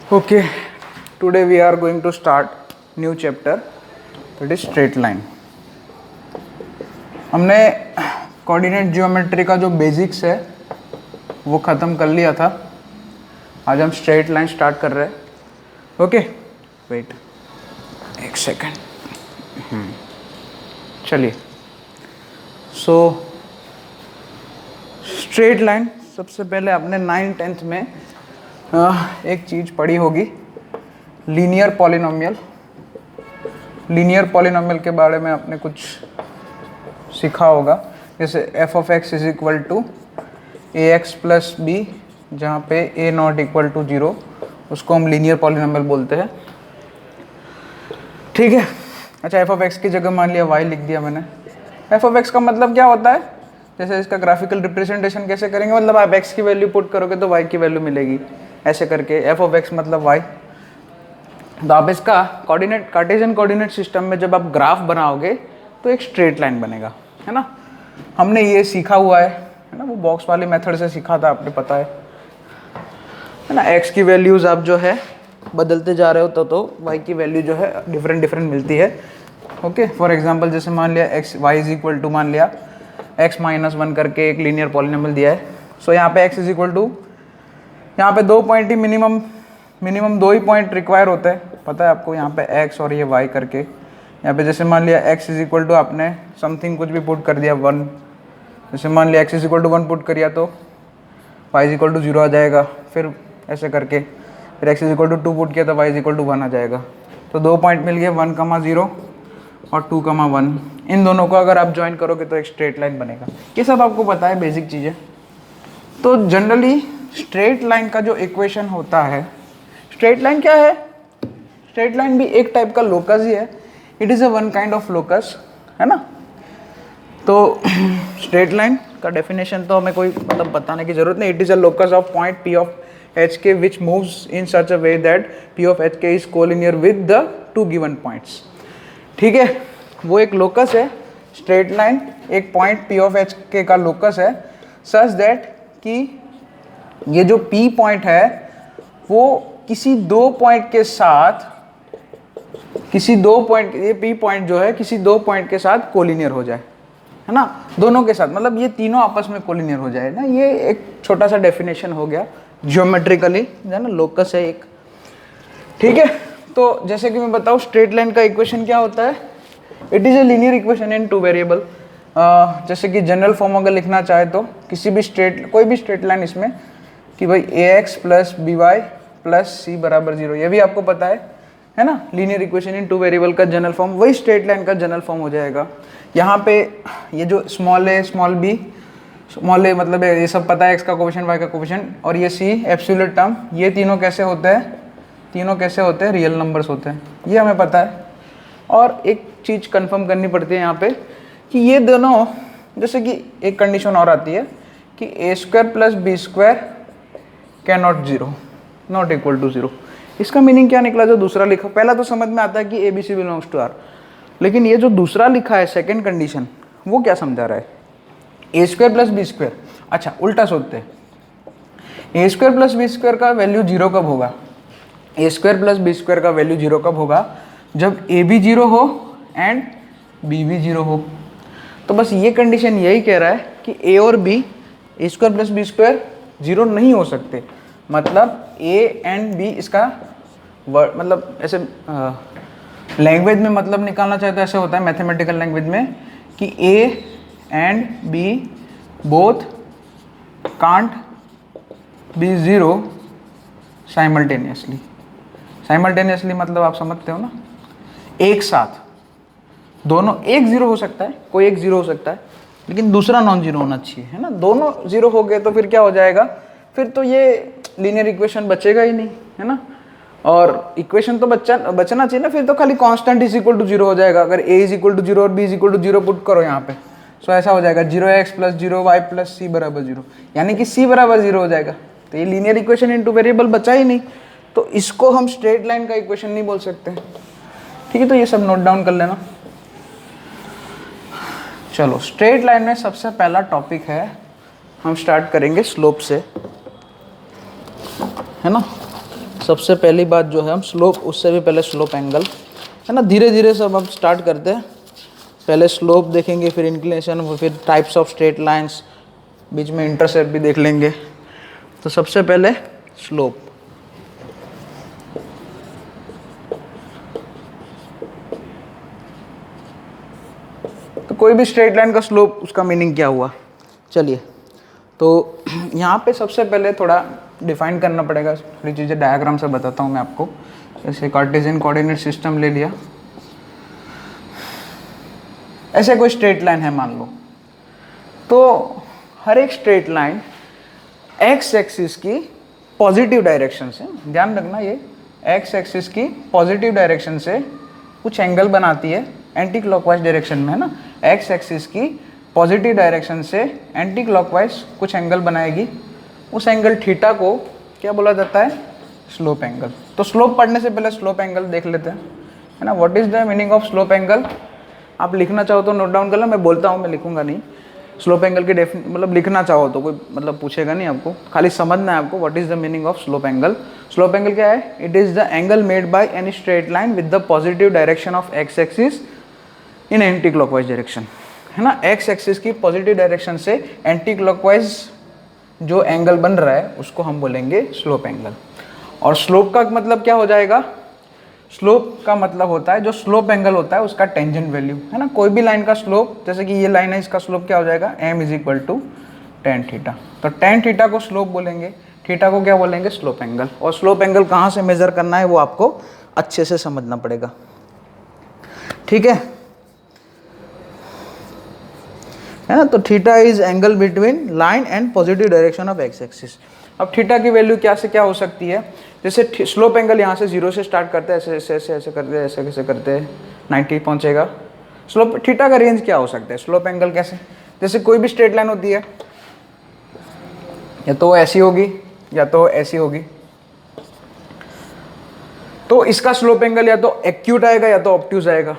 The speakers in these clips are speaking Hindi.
Okay, today we are going to start new chapter, that is straight line. हमने कोऑर्डिनेट ज्योमेट्री का जो बेसिक्स है वो ख़त्म कर लिया था. आज हम स्ट्रेट लाइन स्टार्ट कर रहे हैं. ओके, वेट एक सेकेंड. चलिए, सो स्ट्रेट लाइन सबसे पहले आपने 9th-10th में एक चीज़ पढ़ी होगी, लीनियर पॉलिनोमियल. लीनियर पॉलिनोमियल के बारे में आपने कुछ सीखा होगा, जैसे F of X is equal to A X plus B, जहाँ पे ए नॉट इक्वल टू 0, उसको हम लीनियर पॉलिनोमियल बोलते हैं. ठीक है. अच्छा, एफ ऑफ एक्स की जगह मान लिया वाई लिख दिया मैंने. एफ ऑफ एक्स का मतलब क्या होता है, जैसे इसका ग्राफिकल रिप्रेजेंटेशन कैसे करेंगे, मतलब आप एक्स की वैल्यू पुट करोगे तो वाई की वैल्यू मिलेगी, ऐसे करके एफ ऑफ एक्स मतलब वाई. तो आप इसका कोऑर्डिनेट कार्टेशियन कोऑर्डिनेट सिस्टम में जब आप ग्राफ बनाओगे तो एक स्ट्रेट लाइन बनेगा, है ना. हमने ये सीखा हुआ है ना, वो बॉक्स वाले मेथड से सीखा था, आपने पता है ना. एक्स की वैल्यूज आप जो है बदलते जा रहे हो तो वाई की वैल्यू जो है डिफरेंट मिलती है. ओके, फॉर एग्जांपल जैसे मान लिया X Y is equal to, मान लिया x-1 करके एक लीनियर पॉलिनोमियल दिया है. सो यहाँ पे x इज इक्वल टू, यहाँ पे 2 पॉइंट ही मिनिमम 2 ही पॉइंट रिक्वायर होते हैं, पता है आपको. यहाँ पे x और ये y करके, यहाँ पे जैसे मान लिया x इज इक्वल टू, आपने समथिंग कुछ भी पुट कर दिया 1, जैसे मान लिया x is equal to 1 put करिया तो y इज इक्वल टू 0 आ जाएगा. फिर ऐसे करके फिर x is equal to 2 put किया तो y इज इक्वल टू 1 आ जाएगा. तो 2 पॉइंट मिल गए, 1,0 और 2,1. इन दोनों को अगर आप ज्वाइन करोगे तो एक स्ट्रेट लाइन बनेगा. ये सब आपको पता है, बेसिक चीज़ें. तो जनरली स्ट्रेट लाइन का जो इक्वेशन होता है, स्ट्रेट लाइन क्या है, स्ट्रेट लाइन भी एक टाइप का लोकस ही है. It is a one kind of locus, है ना. तो स्ट्रेट लाइन का डेफिनेशन तो हमें कोई मतलब बताने की जरूरत नहीं. It is a locus of point P of H K which moves in such a way that P of H K is collinear with the 2 given points. ठीक है, वो एक लोकस है. स्ट्रेट लाइन एक point P of H K का लोकस है, सच दैट कि ये जो पी पॉइंट है वो किसी 2 पॉइंट के साथ, ये पी पॉइंट जो है किसी 2 पॉइंट के साथ कोलिनियर हो जाए, है ना. दोनों के साथ, मतलब ये तीनों आपस में कोलिनियर हो जाए ना. ये एक छोटा सा डेफिनेशन हो गया ज्योमेट्रिकली, है ना, लोकस है एक. ठीक है. तो जैसे कि मैं बताऊँ, स्ट्रेट लाइन का इक्वेशन क्या होता है. It is a linear equation in 2 variable. जैसे कि जनरल फॉर्म अगर लिखना चाहे तो किसी भी कोई भी स्ट्रेट लाइन इसमें कि भाई A X plus B Y plus C बराबर 0, ये भी आपको पता है ना. लीनियर इक्वेशन इन 2 वेरिएबल का जनरल फॉर्म वही स्ट्रेट लाइन का जनरल फॉर्म हो जाएगा. यहाँ पे ये जो small A small B small A मतलब ये सब पता है, एक्स का कोफिशिएंट वाई का कोफिशिएंट, और ये सी एब्सोल्यूट टर्म, ये तीनों कैसे होते हैं, रियल नंबर्स होते हैं, ये हमें पता है. और एक चीज़ कंफर्म करनी पड़ती है यहाँ पे कि ये दोनों, जैसे कि एक कंडीशन और आती है कि A square plus B square can not equal to 0. इसका मीनिंग क्या निकला जो दूसरा लिखा. पहला तो समझ में आता है कि A B C belongs to R, लेकिन ये जो दूसरा लिखा है सेकेंड कंडीशन, वो क्या समझा रहा है. ए स्क्वायर प्लस बी स्क्वायर, अच्छा उल्टा सोचते हैं. ए स्क्वायर प्लस बी स्क्वायर का वैल्यू 0 कब होगा, ए स्क्वायर प्लस बी स्क्वायर का वैल्यू 0 कब होगा, जब ए भी 0 हो एंड बी भी 0 हो. तो बस ये कंडीशन यही कह रहा है कि ए और बी, ए स्क्वायर प्लस बी स्क्वायर 0 नहीं हो सकते. मतलब ए एंड बी, इसका वर्ड मतलब ऐसे लैंग्वेज में मतलब निकालना चाहे तो ऐसे होता है मैथमेटिकल लैंग्वेज में कि A and B both can't be 0 simultaneously. Simultaneously मतलब आप समझते हो ना, एक साथ दोनों. एक 0 हो सकता है, कोई एक 0 हो सकता है, लेकिन दूसरा नॉन 0 होना चाहिए, है ना. दोनों 0 हो गए तो फिर क्या हो जाएगा, फिर तो ये लीनियर इक्वेशन बचेगा ही नहीं, है ना. और इक्वेशन तो बचना चाहिए ना, फिर तो खाली कांस्टेंट इज इक्वल टू 0 हो जाएगा. अगर a इज इक्वल टू 0 और b is equal to 0 put करो यहाँ पे, सो ऐसा हो जाएगा 0x plus 0y plus c बराबर 0, यानी कि c बराबर 0 हो जाएगा. तो ये लीनियर इक्वेशन इन 2 वेरिएबल बचा ही नहीं, तो इसको हम स्ट्रेट लाइन का इक्वेशन नहीं बोल सकते. ठीक है, तो ये सब नोट डाउन कर लेना. चलो, स्ट्रेट लाइन में सबसे पहला टॉपिक है, हम स्टार्ट करेंगे स्लोप से, है ना. सबसे पहली बात जो है हम स्लोप, उससे भी पहले स्लोप एंगल, है ना, धीरे धीरे सब हम स्टार्ट करते हैं। पहले स्लोप देखेंगे, फिर इंक्लिनेशन, फिर टाइप्स ऑफ स्ट्रेट लाइंस, बीच में इंटरसेप्ट भी देख लेंगे। तो सबसे पहले स्लोप। तो कोई भी स्ट्रेट लाइन का स्लोप, उसका मीनिंग क्या हुआ, चलिए। तो यहाँ पे सबसे पहले थोड़ा डिफाइन करना पड़ेगा, थोड़ी चीज़ें डायग्राम से बताता हूँ मैं आपको। जैसे कार्टेशियन कोऑर्डिनेट सिस्टम ले लिया, ऐसे कोई स्ट्रेट लाइन है मान लो, तो हर एक स्ट्रेट लाइन एक्स एक्सिस की पॉजिटिव डायरेक्शन से, ध्यान रखना ये एक्स एक्सिस की पॉजिटिव डायरेक्शन से कुछ एंगल बनाती है एंटी क्लॉकवाइज डायरेक्शन में, है ना। एक्स एक्सिस की पॉजिटिव डायरेक्शन से एंटी क्लॉकवाइज कुछ एंगल बनाएगी। उस एंगल थीटा को क्या बोला जाता है, स्लोप एंगल। तो स्लोप पढ़ने से पहले स्लोप एंगल देख लेते हैं, है ना। What is the meaning of slope angle, आप लिखना चाहो तो नोट डाउन कर लो, मैं बोलता हूँ, मैं लिखूंगा नहीं। स्लोप एंगल की मतलब लिखना चाहो तो कोई मतलब पूछेगा नहीं आपको, खाली समझना है आपको what is the meaning of slope angle. Slope angle क्या है, it is the angle made by any straight line with the positive direction of x axis in anti clockwise direction, है ना। एक्स एक्सिस की पॉजिटिव डायरेक्शन से एंटी क्लॉकवाइज जो एंगल बन रहा है उसको हम बोलेंगे स्लोप एंगल। और स्लोप का मतलब क्या हो जाएगा, स्लोप का मतलब होता है जो स्लोप एंगल होता है उसका टेंजेंट वैल्यू, है ना। कोई भी लाइन का स्लोप, जैसे कि ये लाइन है, इसका स्लोप क्या हो जाएगा, m is equal to tan theta. तो टेन थीटा को स्लोप बोलेंगे, थीटा को क्या बोलेंगे, स्लोप एंगल। और स्लोप एंगल कहाँ से मेजर करना है वो आपको अच्छे से समझना पड़ेगा, ठीक है ना। तो theta is angle between line and positive direction of x axis. अब थीटा की वैल्यू क्या से क्या हो सकती है, जैसे स्लोप एंगल यहाँ से 0 से स्टार्ट करते हैं, ऐसे ऐसे ऐसे ऐसे करते हैं, ऐसे कैसे करते हैं 90 पहुँचेगा। स्लोप थीटा का रेंज क्या हो सकता है, स्लोप एंगल कैसे, जैसे कोई भी स्ट्रेट लाइन होती है, या तो ऐसी होगी या तो ऐसी होगी, तो इसका स्लोप एंगल या तो एक्यूट आएगा या तो ऑब्ट्यूज आएगा।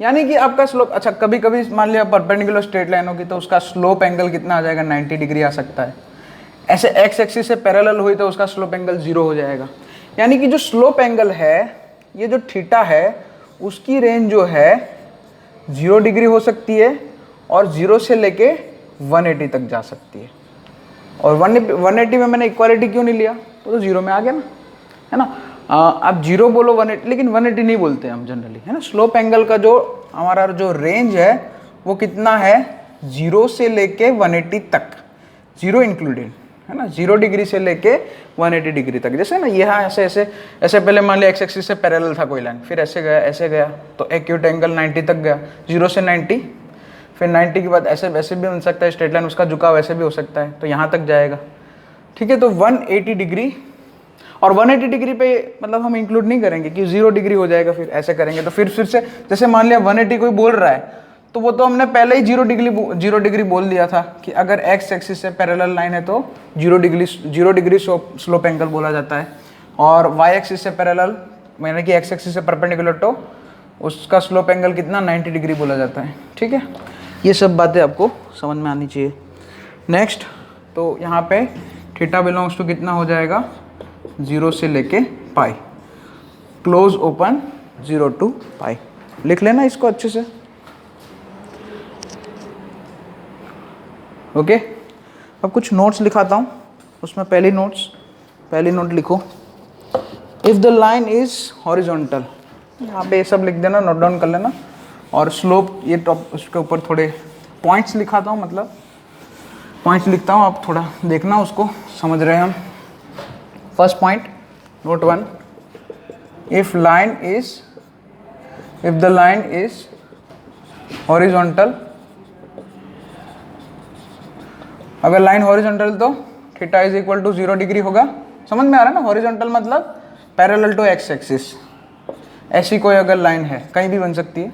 यानी कि आपका स्लोप, अच्छा कभी कभी मान लिया परपेंडिकुलर स्ट्रेट लाइन होगी तो उसका स्लोप एंगल कितना आ जाएगा, 90 डिग्री आ सकता है। ऐसे एक्स एक्सिस से पैरेलल हुई तो उसका स्लोप एंगल 0 हो जाएगा। यानी कि जो स्लोप एंगल है, ये जो थीटा है, उसकी रेंज जो है 0 डिग्री हो सकती है और 0 से लेके 180 तक जा सकती है। और 180 में मैंने इक्वालिटी क्यों नहीं लिया, तो 0 में आ गया ना, है ना। आप 0 बोलो 180, लेकिन 180 नहीं बोलते हम जनरली, है ना। स्लोप एंगल का जो हमारा जो रेंज है वो कितना है, 0 से लेके 180 तक, 0 इंक्लूडेड, है ना। 0 डिग्री से लेके 180 डिग्री तक। जैसे ना यहाँ ऐसे ऐसे ऐसे पहले मान लिया एक्स एक्सिस से पैरेलल था कोई लाइन, फिर ऐसे गया ऐसे गया, तो एक्यूट एंगल 90 तक गया, 0 से 90, फिर 90 के बाद ऐसे वैसे भी बन सकता है स्ट्रेट लाइन, उसका झुकाव वैसे भी हो सकता है, तो यहाँ तक जाएगा, ठीक है। तो 180 डिग्री, और 180 डिग्री पे मतलब हम इंक्लूड नहीं करेंगे कि 0 डिग्री हो जाएगा, फिर ऐसे करेंगे तो फिर से जैसे मान लिया 180 कोई बोल रहा है तो वो तो हमने पहले ही 0 डिग्री बोल दिया था कि अगर एक्स एक्सिस से पैरेलल लाइन है तो 0 डिग्री स्लोप एंगल बोला जाता है, और वाई एक्सिस से पैरेलल यानी कि एक्स एक्सिस से परपेंडिकुलर तो उसका स्लोप एंगल कितना, 90 डिग्री बोला जाता है, ठीक है। ये सब बातें आपको समझ में आनी चाहिए। नेक्स्ट, तो यहाँ पे थीटा बिलोंग्स टू कितना हो जाएगा, 0 से लेके पाई, क्लोज ओपन 0 to पाई। लिख लेना इसको अच्छे से, ओके। अब कुछ नोट्स लिखाता हूँ, उसमें पहली नोट लिखो, if the line is horizontal, यहाँ पे ये सब लिख देना, नोट डाउन कर लेना। और स्लोप ये टॉप, उसके ऊपर थोड़े पॉइंट्स लिखाता हूँ, मतलब पॉइंट्स लिखता हूँ, आप थोड़ा देखना उसको, समझ रहे हैं हम। First point, note 1, if the line is horizontal, अगर लाइन हॉरिजॉन्टल तो theta is equal to 0 degree होगा। समझ में आ रहा है ना, हॉरिजॉन्टल मतलब पैरेलल टू एक्स एक्सिस। ऐसी कोई अगर लाइन है, कहीं भी बन सकती है,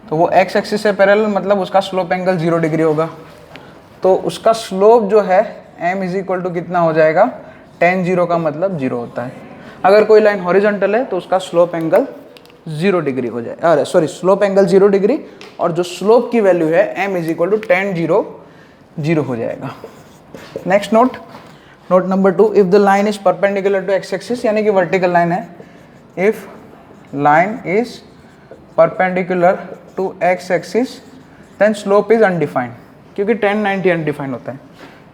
तो वो एक्स एक्सिस से पैरेलल मतलब उसका स्लोप एंगल 0 डिग्री होगा। तो उसका स्लोप जो है m इज इक्वल टू कितना हो जाएगा, tan 0 का मतलब 0 होता है। अगर कोई लाइन हॉरिजॉन्टल है तो उसका स्लोप एंगल 0 डिग्री हो जाए, अरे सॉरी, स्लोप एंगल 0 डिग्री, और जो स्लोप की वैल्यू है m is equal to tan 0 0 हो जाएगा। Next note, note number 2, if the line is perpendicular to x axis, यानी कि वर्टिकल लाइन है, if line is perpendicular to x axis then slope is undefined, क्योंकि 10 90 अनडिफाइंड होता है,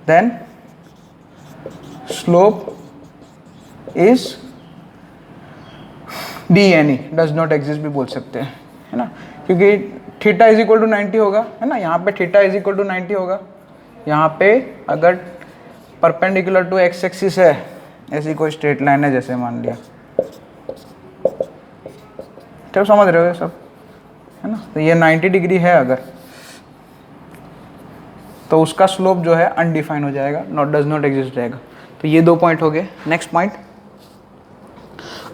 then slope is D N E, does not exist भी बोल सकते हैं, है ना, क्योंकि थीटा इज इक्वल टू 90 होगा, है ना, यहाँ पे थीटा इज इक्वल टू 90 होगा, यहाँ पे अगर परपेंडिकुलर टू एक्स एक्सिस है, ऐसी कोई स्ट्रेट लाइन है जैसे मान लिया, तो समझ रहे हो ये सब, है ना, तो ये 90 डिग्री है अगर, तो उसका स्लोप जो है अनडिफाइन हो जाएगा, नॉट डज नॉट एग्जिस्ट रहेगा। तो ये 2 पॉइंट हो गए। नेक्स्ट पॉइंट,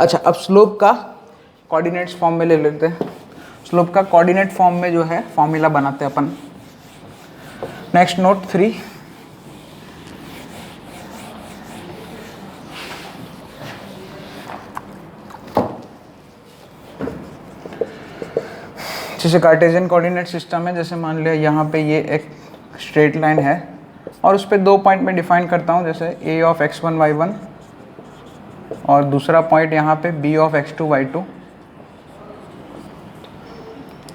अच्छा अब स्लोप का कोऑर्डिनेट्स फॉर्म में ले लेते हैं। स्लोप का कोऑर्डिनेट फॉर्म में जो है फॉर्मूला बनाते हैं अपन। नेक्स्ट नोट 3, जैसे कार्टेशियन कोऑर्डिनेट सिस्टम है, जैसे मान लिया यहाँ पे ये एक स्ट्रेट लाइन है और उस पर 2 पॉइंट में डिफाइन करता हूँ, जैसे a ऑफ x1 y1 और दूसरा पॉइंट यहाँ पे b ऑफ x2 y2।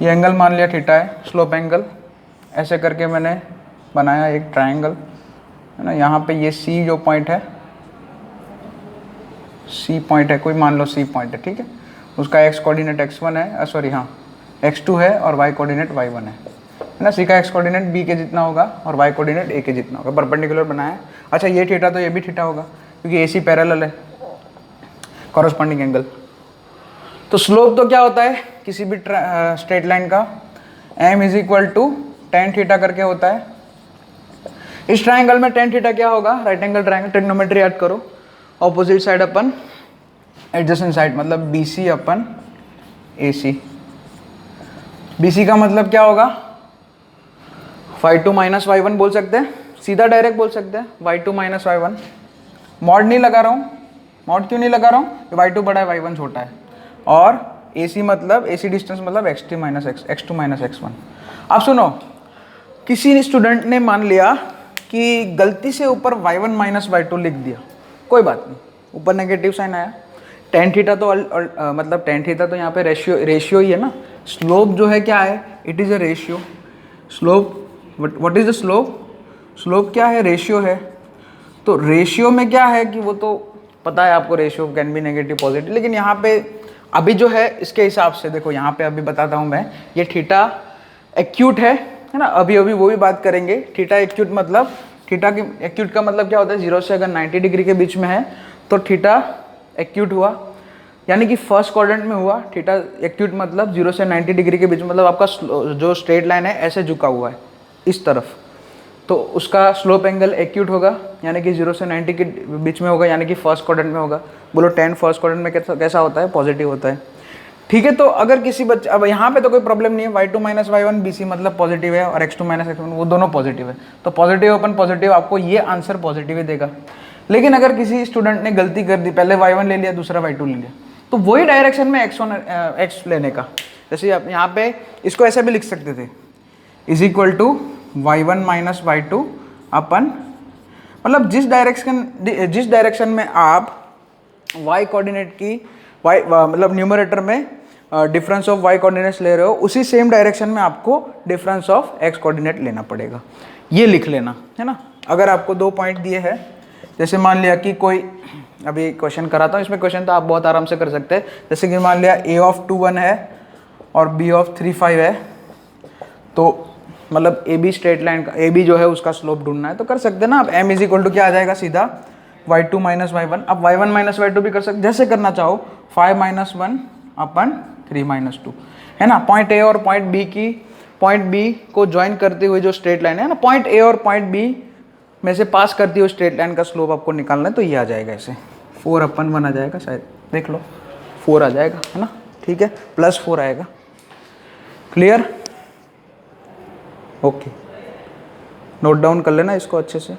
ये एंगल मान लिया थीटा है, स्लोप एंगल, ऐसे करके मैंने बनाया एक ट्रायंगल, है ना। यहाँ पे ये c जो पॉइंट है, c पॉइंट है, कोई मान लो c पॉइंट है, ठीक है, उसका x कोऑर्डिनेट x1 है, सॉरी हाँ x2 है और y कोऑर्डिनेट y1 है ना। c का x कोऑर्डिनेट b के जितना होगा और y कोऑर्डिनेट a के जितना होगा, परपेंडिकुलर बनाया। अच्छा ये थीटा तो ये भी थीटा होगा क्योंकि AC पैरेलल है, कॉरस्पॉन्डिंग एंगल। तो स्लोप तो क्या होता है किसी भी स्ट्रेट लाइन का, m is equal to tan theta करके होता है। इस ट्राइंगल में tan थीटा क्या होगा, राइट एंगल ट्राइंगल, ट्रिग्नोमेट्री याद करो, ऑपोजिट साइड अपन एडजेसेंट साइड, मतलब BC अपन AC। BC का मतलब क्या होगा, y2 माइनस y1 बोल सकते हैं, सीधा डायरेक्ट बोल सकते हैं, y2 माइनस y1। मॉड नहीं लगा रहा हूँ, मॉड क्यों नहीं लगा रहा हूँ, y2 बड़ा है y1 छोटा है, और AC मतलब AC डिस्टेंस मतलब x2 माइनस x1। अब सुनो, किसी मतलब ने मान लिया कि गलती से ऊपर y1 माइनस y2 लिख दिया, कोई बात नहीं, ऊपर नेगेटिव साइन आया, tan थीटा तो मतलब tan थीटा तो यहाँ पे रेशियो ही है ना। स्लोप जो है क्या है, it is a ratio. Slope what is the slope, slope क्या है, रेशियो है। तो रेशियो में क्या है कि वो तो पता है आपको, ratio can be negative positive, लेकिन यहाँ पे अभी जो है इसके हिसाब से देखो, यहाँ पे अभी बताता हूँ मैं, ये थीटा एक्यूट है ना, अभी अभी वो भी बात करेंगे। थीटा एक्यूट मतलब, थीटा की एक्यूट का मतलब क्या होता है, 0 से अगर 90 डिग्री के बीच में है तो थीटा एक्यूट हुआ, यानी कि फर्स्ट क्वाड्रेंट में हुआ। थीटा एक्यूट मतलब 0 से 90 डिग्री के बीच, मतलब आपका जो स्ट्रेट लाइन है ऐसे झुका हुआ है इस तरफ, तो उसका स्लोप एंगल एक्यूट होगा, यानी कि 0 से 90 के बीच में होगा, यानी कि फर्स्ट क्वाड्रेंट में होगा। बोलो tan फर्स्ट क्वाड्रेंट में कैसा होता है, पॉजिटिव होता है, ठीक है। तो अगर किसी बच्चे, अब यहाँ पे तो कोई प्रॉब्लम नहीं है, y2 माइनस y1 BC मतलब पॉजिटिव है और x2 माइनस x1 वो दोनों पॉजिटिव है, तो पॉजिटिव अपन पॉजिटिव, आपको ये आंसर पॉजिटिव ही देगा। लेकिन अगर किसी स्टूडेंट ने गलती कर दी, पहले y1 ले लिया दूसरा y2 ले लिया, तो वही डायरेक्शन में x लेने का, जैसे आप यहाँ पे इसको ऐसे भी लिख सकते थे, is equal to y1 minus y2 अपन, मतलब जिस डायरेक्शन में आप y कोऑर्डिनेट की मतलब न्यूमरेटर में डिफरेंस ऑफ y कोऑर्डिनेट्स ले रहे हो, उसी सेम डायरेक्शन में आपको डिफरेंस ऑफ x कोऑर्डिनेट लेना पड़ेगा, ये लिख लेना, है ना। अगर आपको 2 पॉइंट दिए हैं, जैसे मान लिया कि कोई, अभी क्वेश्चन कराता हूँ, इसमें क्वेश्चन तो आप बहुत आराम से कर सकते हैं। जैसे कि मान लिया a ऑफ 2 1 है और b ऑफ 3 5 है, तो मतलब AB स्ट्रेट लाइन का, AB जो है उसका स्लोप ढूंढना है, तो कर सकते हैं ना। अब m इज इक्वल टू क्या आ जाएगा, सीधा y2 माइनस y1। अब y1 माइनस y2 भी कर सकते, जैसे करना चाहो, 5 माइनस 1 अपन 3 माइनस 2, है ना। पॉइंट A और पॉइंट B को ज्वाइन करते हुए जो स्ट्रेट लाइन है ना, पॉइंट A और पॉइंट B में से पास करती हुए स्ट्रेट लाइन का स्लोप आपको निकालना है, तो ये आ जाएगा ऐसे 4 अपन 1 आ जाएगा, शायद देख लो 4 आ जाएगा, है ना, ठीक है, +4 आएगा। क्लियर, ओके, नोट डाउन कर लेना इसको अच्छे से।